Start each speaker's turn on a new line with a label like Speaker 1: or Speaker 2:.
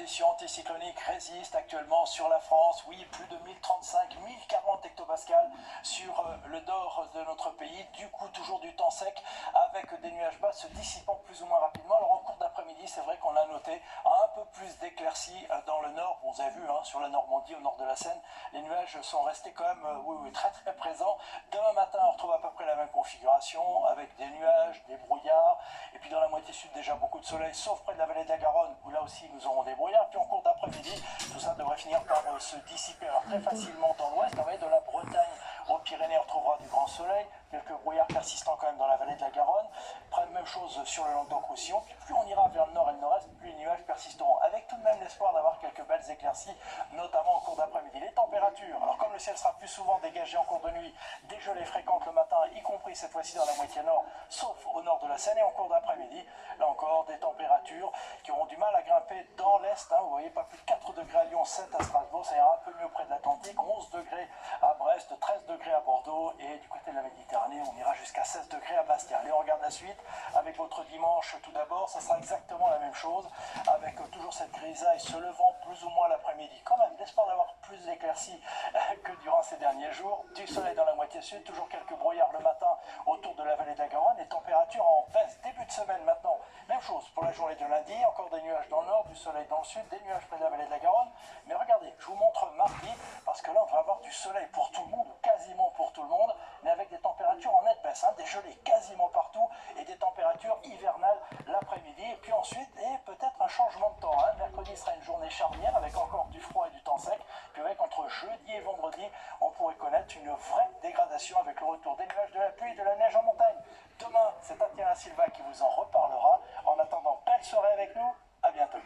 Speaker 1: conditions anticycloniques résistent actuellement sur la France. Oui, plus de 1035, 1040 hectopascales sur le nord de notre pays. Du coup, toujours du temps sec avec des nuages bas se dissipant plus ou moins rapidement. Alors en cours d'après-midi, c'est vrai qu'on a noté un peu plus d'éclaircies dans le nord. Bon, vous avez vu, sur la Normandie, au nord de la Seine, les nuages sont restés quand même très très présents. Demain matin, on retrouve à peu près la même configuration avec des nuages, des brouillards. Et puis dans la moitié sud, déjà beaucoup de soleil, sauf près de la vallée de la Garonne, où là aussi nous aurons des brouillards. Puis en cours d'après-midi, tout ça devrait finir par se dissiper alors très facilement dans l'ouest. De la Bretagne aux Pyrénées, on retrouvera du grand soleil, quelques brouillards persistants quand même dans la vallée de la Garonne. Même chose sur le Languedoc-Roussillon. Puis plus on ira vers le nord et le nord-est, plus les nuages persisteront, avec tout de même l'espoir d'avoir quelques belles éclaircies, notamment en cours d'après-midi. Les températures, alors comme le ciel sera plus souvent dégagé en cours de nuit, des gelées fréquentes le matin, y compris cette fois-ci dans la moitié nord, sauf au nord de la Seine, et en cours d'après-midi, là encore, des températures qui auront du mal à grimper dans l'est. Vous voyez, pas plus de 4 degrés à Lyon, 7 à Strasbourg, ça ira un peu mieux près de l'Atlantique, 11 degrés à Brest, 13 degrés à Bordeaux, et du côté de la Méditerranée, on ira jusqu'à 16 degrés à Bastia. Allez, on regarde la suite avec votre dimanche. Tout d'abord, ça sera exactement la même chose, avec toujours cette grisaille se levant plus ou moins l'après-midi. Quand même, l'espoir d'avoir plus d'éclaircies que durant ces derniers jours. Du soleil dans la moitié sud, toujours quelques brouillards le matin autour de la vallée de la Garonne, et températures en baisse. Début de semaine maintenant, même chose pour la journée de lundi, encore des nuages dans le nord, du soleil dans le sud, des nuages près de la vallée de la Garonne. Mais regardez, je vous montre mardi, parce que là on va avoir du soleil pour tout le monde, ou quasiment pour tout le monde, mais avec des températures en nette baisse, des gelées quasiment partout, et des températures hivernales l'après-midi. Et puis ensuite, et peut-être un changement de temps. Mercredi sera une journée charnière avec encore du froid et du temps sec. Puis avec entre jeudi et vendredi, on pourrait connaître une vraie dégradation avec le retour des nuages, de la pluie et de la neige en montagne. Demain, c'est Tatiana Silva qui vous en reparlera. En attendant, belle soirée avec nous. À bientôt.